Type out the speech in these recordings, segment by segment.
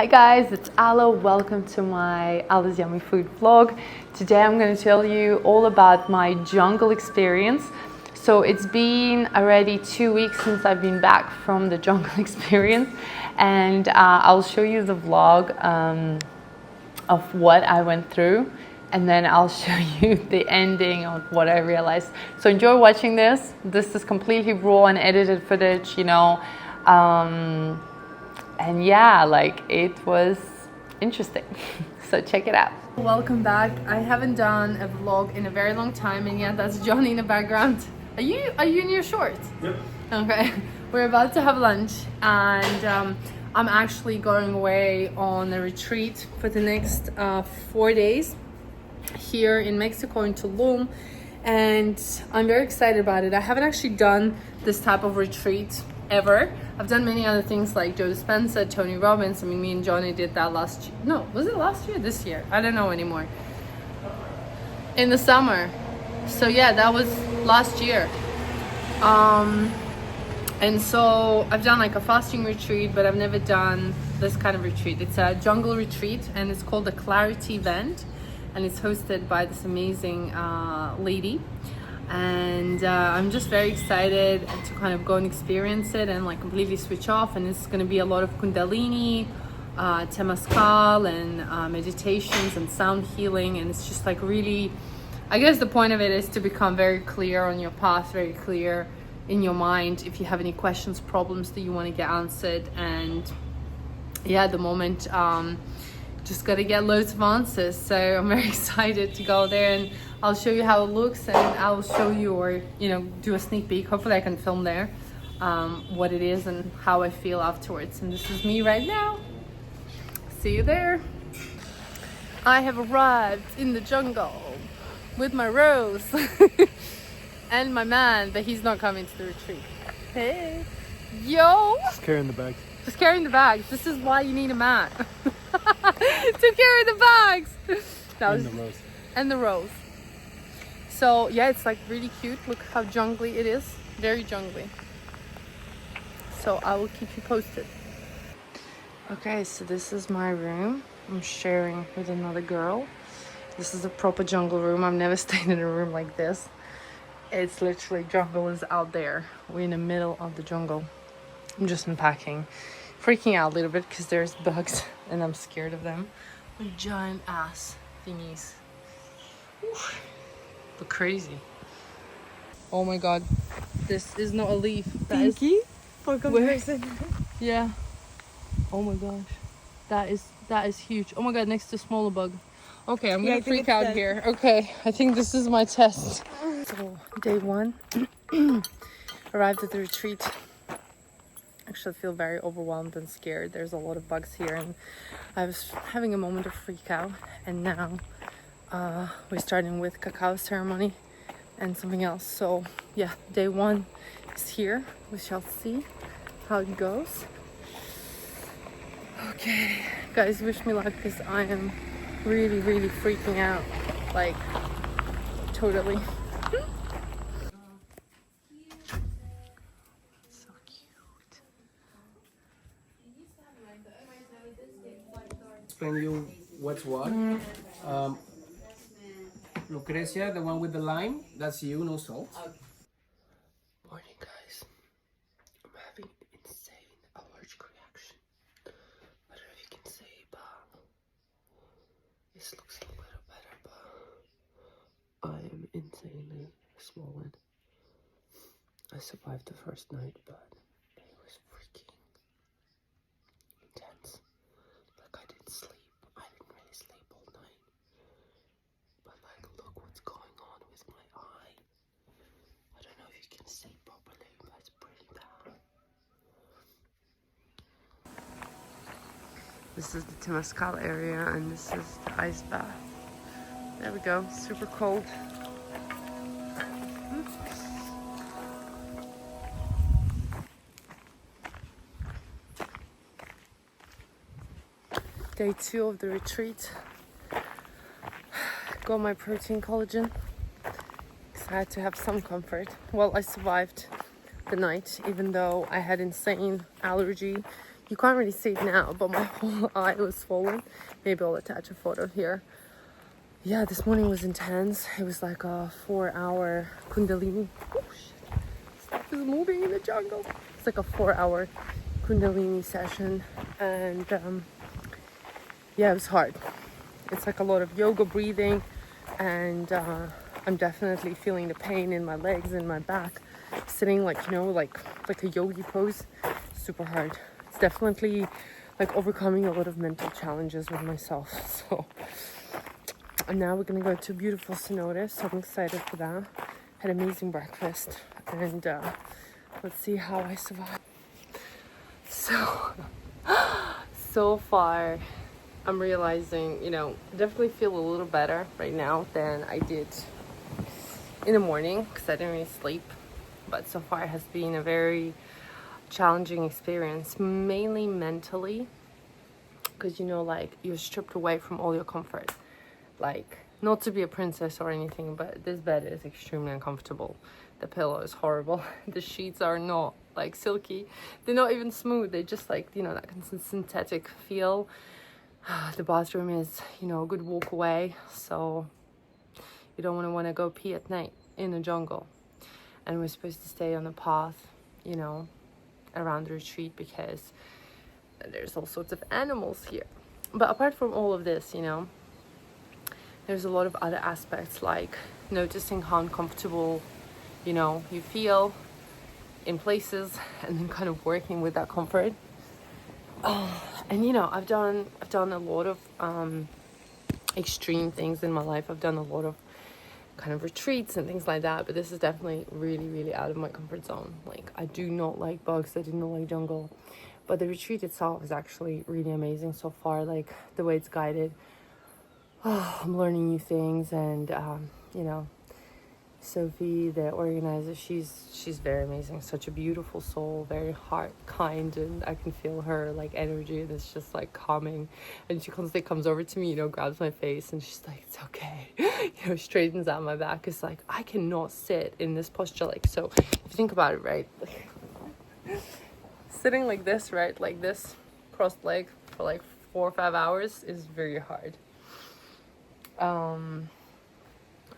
Hi guys, it's Ala. Welcome to my Ala's Yummy Food vlog. Today I'm going to tell you all about my jungle experience. So it's been already 2 weeks since I've been back from the jungle experience, and I'll show you the vlog of what I went through, and then I'll show you the ending of what I realized. So enjoy watching this. This is completely raw and edited footage, you know. And yeah, like, it was interesting. So check it out. Welcome back. I haven't done a vlog in a very long time, and yeah, that's Johnny in the background. Are you in your shorts? Yep. Okay. We're about to have lunch, and I'm actually going away on a retreat for the next 4 days here in Mexico, in Tulum, and I'm very excited about it. I haven't actually done this type of retreat ever. I've done many other things like Joe Dispenza, Tony Robbins. I mean, me and Johnny did that last year. No, was it last year? This year? I don't know anymore. In the summer. So yeah, that was last year. And so I've done like a fasting retreat, but I've never done this kind of retreat. It's a jungle retreat, and it's called the Clarity Event, and it's hosted by this amazing lady. And I'm just very excited to kind of go and experience it and like completely switch off. And it's going to be a lot of Kundalini, tamascal, and meditations and sound healing. And it's just like really, I guess the point of it is to become very clear on your path, very clear in your mind if you have any questions, problems that you want to get answered. And yeah, at the moment, just gotta get loads of answers. So I'm very excited to go there, and I'll show you how it looks, and I'll show you, or do a sneak peek. Hopefully I can film there what it is and how I feel afterwards. And this is me right now. See you there. I have arrived in the jungle with my rose and my man, but he's not coming to the retreat. Hey, yo, Just carrying the bags. just carrying the bags. This is why you need a man. To carry the bags. And the rose. And the rose. So yeah, it's like really cute. Look how jungly it is. Very jungly. So I will keep you posted. Okay, so this is my room. I'm sharing with another girl. This is a proper jungle room. I've never stayed in a room like this. It's literally, jungle is out there. We're in the middle of the jungle. I'm just unpacking. Freaking out a little bit because there's bugs and I'm scared of them. With giant ass thingies. Oof. Look crazy. Oh my god. This is not a leaf. That is Pinky for comparison. Yeah. Oh my gosh. That is huge. Oh my god, next to smaller bug. Okay, I'm gonna freak out here. Okay, I think this is my test. So day one. Arrived at the retreat. Actually feel very overwhelmed and scared. There's a lot of bugs here, and I was having a moment of freak out, and now we're starting with cacao ceremony and something else. So yeah, day one is here. We shall see how it goes. Okay, guys, wish me luck because I am really freaking out, like totally. So cute. Explain you what's what. Lucrecia, the one with the lime, that's you, no salt. Morning, guys. I'm having an insane allergic reaction. I don't know if you can see, but this looks a little better, but I am insanely swollen. I survived the first night, but it was freaking intense. Like, I didn't sleep. I didn't really sleep all night. But like, look what's going on with my eye. I don't know if you can see properly, but it's pretty bad. This is the tamascal area, and this is the ice bath. There we go. Super cold. Day 2 of the retreat. Got my protein collagen. Because I had to have some comfort. Well, I survived the night, even though I had insane allergy You can't really see it now, but my whole eye was swollen. Maybe I'll attach a photo here. Yeah, this morning was intense. It was like a 4-hour Kundalini. Oh shit, stuff is moving in the jungle. It's like a 4-hour Kundalini session, and yeah, it was hard. It's like a lot of yoga breathing, and I'm definitely feeling the pain in my legs and my back. Sitting like, you know, like a yogi pose, super hard. It's definitely like overcoming a lot of mental challenges with myself. So, and now we're gonna go to beautiful cenotes, so I'm excited for that. Had amazing breakfast, and let's see how I survive. So far, I'm realizing, you know, I definitely feel a little better right now than I did in the morning because I didn't really sleep. But so far it has been a very challenging experience, mainly mentally, because, you know, like, you're stripped away from all your comfort. Like, not to be a princess or anything, but this bed is extremely uncomfortable. The pillow is horrible. The sheets are not like silky. They're not even smooth. They're just like, you know, that kind of synthetic feel. The bathroom is, you know, a good walk away, so you don't want to go pee at night in the jungle. And we're supposed to stay on the path, you know, around the retreat because there's all sorts of animals here. But apart from all of this, you know, there's a lot of other aspects, like noticing how uncomfortable, you know, you feel in places, and then kind of working with that comfort. And you know, I've done a lot of extreme things in my life. I've done a lot of kind of retreats and things like that, but this is definitely really, really out of my comfort zone. Like, I do not like bugs, I do not like jungle, but the retreat itself is actually really amazing so far. Like, the way it's guided, I'm learning new things, and you know, Sophie, the organizer, she's very amazing, such a beautiful soul, very heart kind, and I can feel her like energy, and it's just like calming. And she constantly comes over to me, you know, grabs my face, and she's like, it's okay, you know, straightens out my back. It's like, I cannot sit in this posture. Like, so if you think about it, right, sitting like this, right, like this, crossed leg for like 4 or 5 hours is very hard.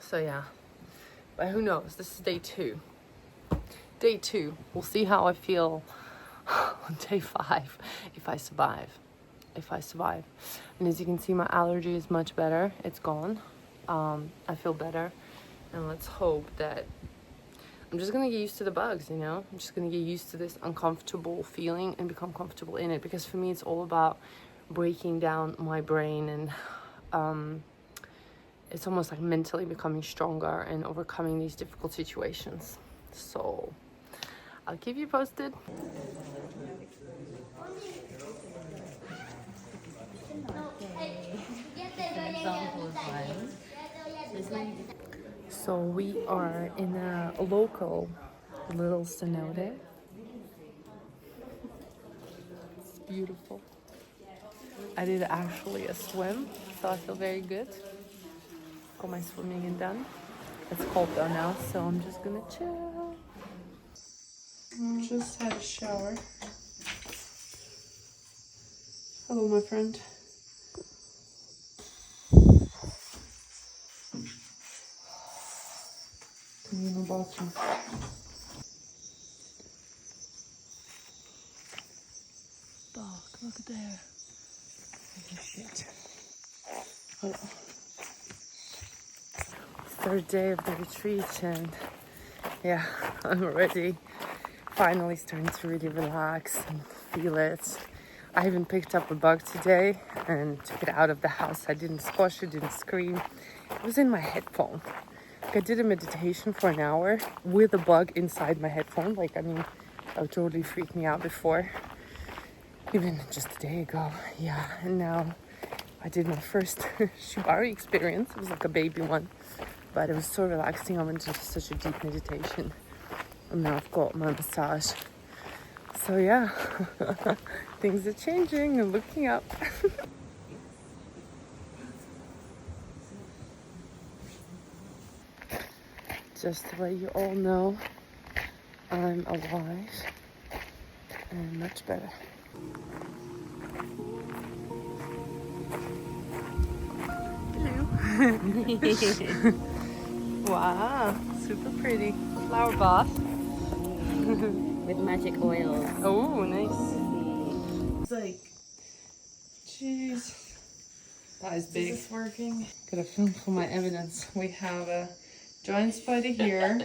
So yeah, but who knows? This is day 2. Day 2. We'll see how I feel on day 5 if I survive. And as you can see, my allergy is much better. It's gone. I feel better, and let's hope that I'm just gonna get used to the bugs, you know? I'm just gonna get used to this uncomfortable feeling and become comfortable in it, because for me it's all about breaking down my brain, and it's almost like mentally becoming stronger and overcoming these difficult situations. So I'll keep you posted. So we are in a local little cenote. It's beautiful. I did actually a swim, so I feel very good. Got my swimming in done. It's cold though now, so I'm just gonna chill. Just had a shower. Hello, my friend. Communal bathroom. Fuck, look at there. Oh, shit. Hold on. 3rd day of the retreat, and yeah, I'm already finally starting to really relax and feel it. I even picked up a bug today and took it out of the house. I didn't squash it, didn't scream. It was in my headphone. Like, I did a meditation for an hour with a bug inside my headphone. Like, I mean, that would totally freak me out before. Even just a day ago. Yeah, and now I did my first Shibari experience. It was like a baby one, but it was so relaxing. I went into such a deep meditation, and now I've got my massage. So yeah, things are changing and looking up. Just to let you all know, I'm alive and much better. Hello. Wow, super pretty. Flower bath. With magic oils. Oh, nice. It's like, jeez. That is big. Is this working? Gotta film for my evidence. We have a giant spider here,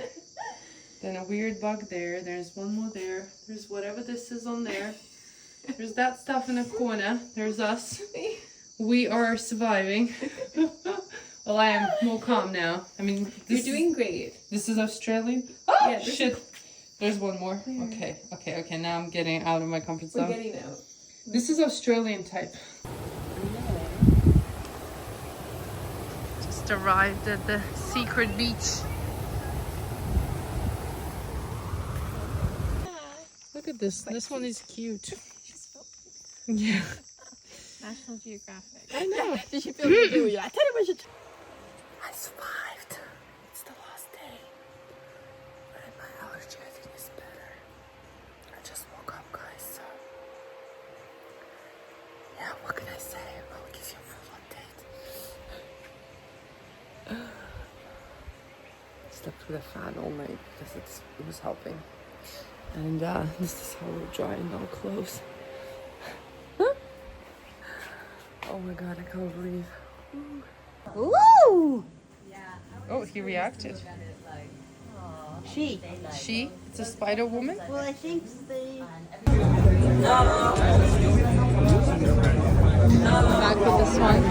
then a weird bug there, there's one more there, there's whatever this is on there, there's that stuff in a corner, there's us. We are surviving. Well, I am more calm now. I mean, You're doing great. This is Australian. Oh, yeah, shit. There's one more. Okay. Now I'm getting out of my comfort zone. We're getting out. This is Australian type. Just arrived at the secret beach. Look at this. This one is cute. Yeah. National Geographic. I know. Did you feel me do? I thought it was just... I survived. It's the last day. And my allergy, I think, is better. I just woke up, guys, so... Yeah, what can I say? I'll give you a full update. Slept with a fan all night because it was helping. And this is how we're drying our clothes. Oh my god, I can't breathe. Woo! Oh, he reacted. She. She? It's a spider woman? Well, I think they... Back with this one.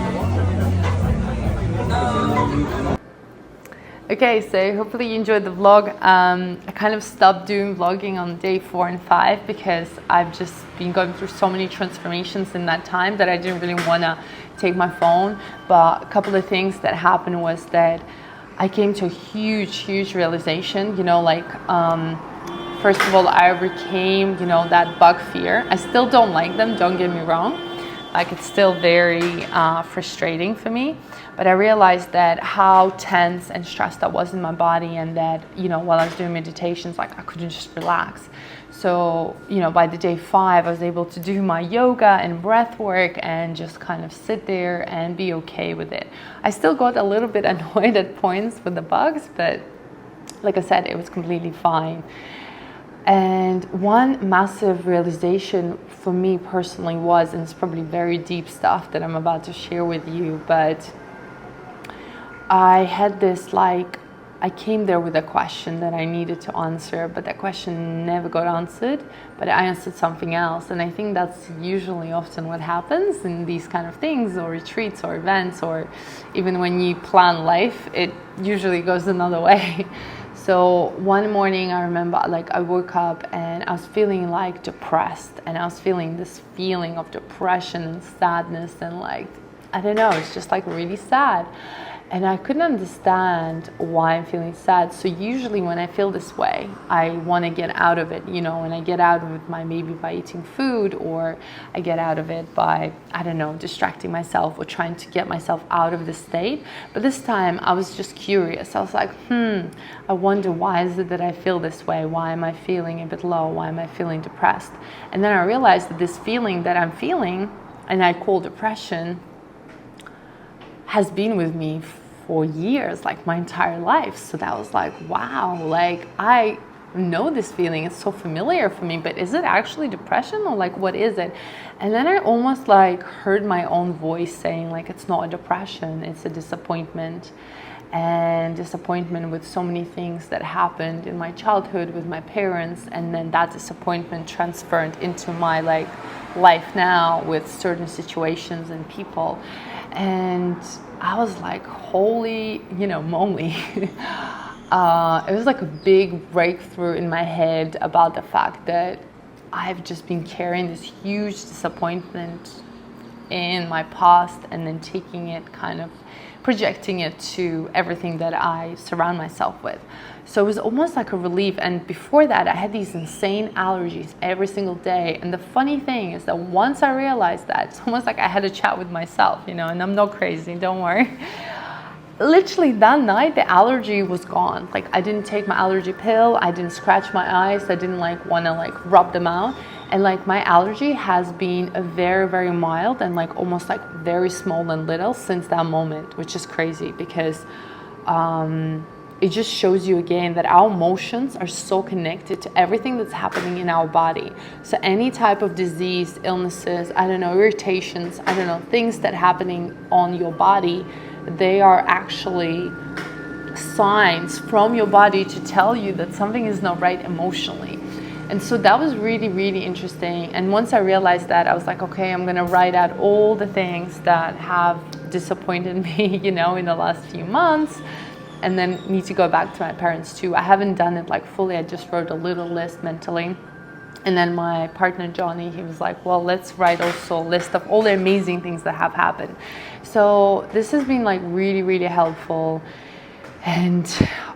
Okay, so hopefully you enjoyed the vlog. I kind of stopped doing vlogging on day 4 and 5 because I've just been going through so many transformations in that time that I didn't really want to take my phone. But a couple of things that happened was that I came to a huge realization, first of all, I overcame, that bug fear. I still don't like them, don't get me wrong. Like, it's still very frustrating for me. But I realized that how tense and stressed I was in my body, and that, while I was doing meditations, like, I couldn't just relax. So, by the day 5, I was able to do my yoga and breath work and just kind of sit there and be okay with it. I still got a little bit annoyed at points with the bugs, but like I said, it was completely fine. And one massive realization for me personally was, and it's probably very deep stuff that I'm about to share with you, but I had this, I came there with a question that I needed to answer, but that question never got answered, but I answered something else. And I think that's usually often what happens in these kind of things, or retreats or events, or even when you plan life, it usually goes another way. So one morning I remember, I woke up and I was feeling depressed, and I was feeling this feeling of depression and sadness, and I don't know, it's just really sad. And I couldn't understand why I'm feeling sad. So usually when I feel this way, I want to get out of it, and I get out of it maybe by eating food, or I get out of it by, I don't know, distracting myself or trying to get myself out of the state. But this time I was just curious. I was like, I wonder, why is it that I feel this way? Why am I feeling a bit low? Why am I feeling depressed? And then I realized that this feeling that I'm feeling, and I call depression, has been with me for years, my entire life. So that was wow, I know this feeling, it's so familiar for me, but is it actually depression, or what is it? And then I almost heard my own voice saying it's not a depression, it's a disappointment. And disappointment with so many things that happened in my childhood with my parents, and then that disappointment transferred into my life now with certain situations and people. And I was holy, moly. It was a big breakthrough in my head about the fact that I've just been carrying this huge disappointment in my past, and then taking it, kind of projecting it to everything that I surround myself with. So it was almost like a relief. And before that, I had these insane allergies every single day. And the funny thing is that once I realized that, it's almost like I had a chat with myself, and I'm not crazy, don't worry. literally that night the allergy was gone. Like I didn't take my allergy pill, I didn't scratch my eyes, I didn't like want to like rub them out, and like my allergy has been a very, very mild and like almost like very small and little since that moment, which is crazy because it just shows you again that our emotions are so connected to everything that's happening in our body. So any type of disease, illnesses, I don't know, irritations, I don't know, things that happening on your body, they are actually signs from your body to tell you that something is not right emotionally. And so that was really, really interesting. And once I realized that, I was like, okay, I'm gonna write out all the things that have disappointed me, you know, in the last few months, and then need to go back to my parents too. I haven't done it like fully, I just wrote a little list mentally. And then my partner Johnny, he was like, well, let's write also a list of all the amazing things that have happened. So this has been like really, really helpful. And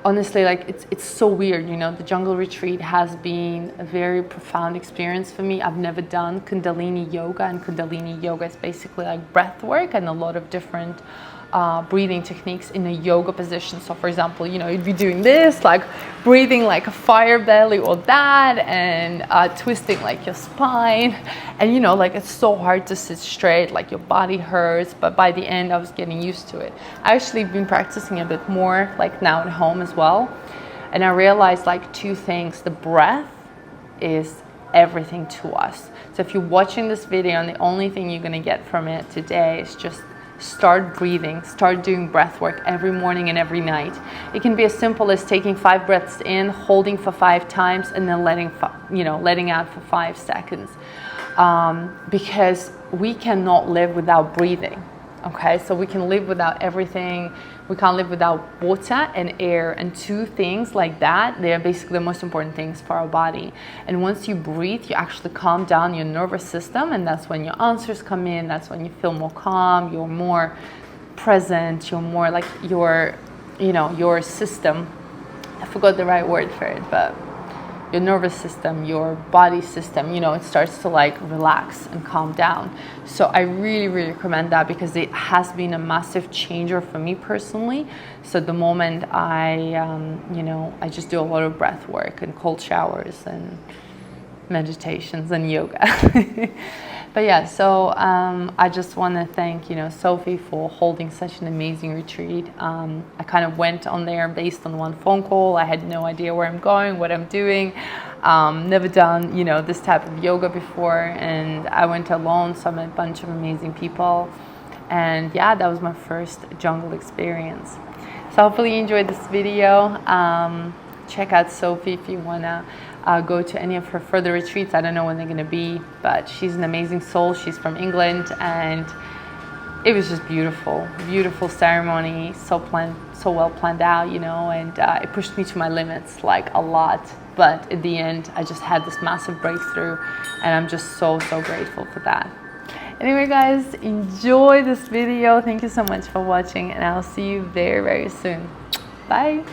honestly, like it's so weird, you know, the jungle retreat has been a very profound experience for me. I've never done Kundalini yoga, and Kundalini yoga is basically like breath work and a lot of different breathing techniques in a yoga position. So for example, you know, you'd be doing this, like breathing like a fire belly or that, and twisting like your spine. And you know, like it's so hard to sit straight, like your body hurts, but by the end I was getting used to it. I actually been practicing a bit more like now at home as well. And I realized like two things. The breath is everything to us. So if you're watching this video and the only thing you're gonna get from it today is just start breathing, start doing breath work every morning and every night. It can be as simple as taking 5 breaths in, holding for 5 times, and then letting out for 5 seconds. Because we cannot live without breathing. Okay, so we can live without everything. We can't live without water and air, and 2 things like that, they are basically the most important things for our body. And once you breathe, you actually calm down your nervous system, and that's when your answers come in. That's when you feel more calm, you're more present, you're more like your system. I forgot the right word for it, but your nervous system, your body system, you know, it starts to like relax and calm down. So I really, really recommend that because it has been a massive changer for me personally. So the moment I just do a lot of breath work and cold showers and meditations and yoga. But yeah, so I just want to thank, you know, Sophie for holding such an amazing retreat. I kind of went on there based on one phone call. I had no idea where I'm going, what I'm doing. Never done, you know, this type of yoga before, and I went alone, so I met a bunch of amazing people. And yeah, that was my first jungle experience. So hopefully you enjoyed this video. Check out Sophie if you wanna go to any of her further retreats. I don't know when they're gonna be, but she's an amazing soul. She's from England, and it was just beautiful, beautiful ceremony, so well planned out, you know, and it pushed me to my limits like a lot. But at the end, I just had this massive breakthrough, and I'm just so grateful for that. Anyway, guys, enjoy this video. Thank you so much for watching, and I'll see you very, very soon. Bye.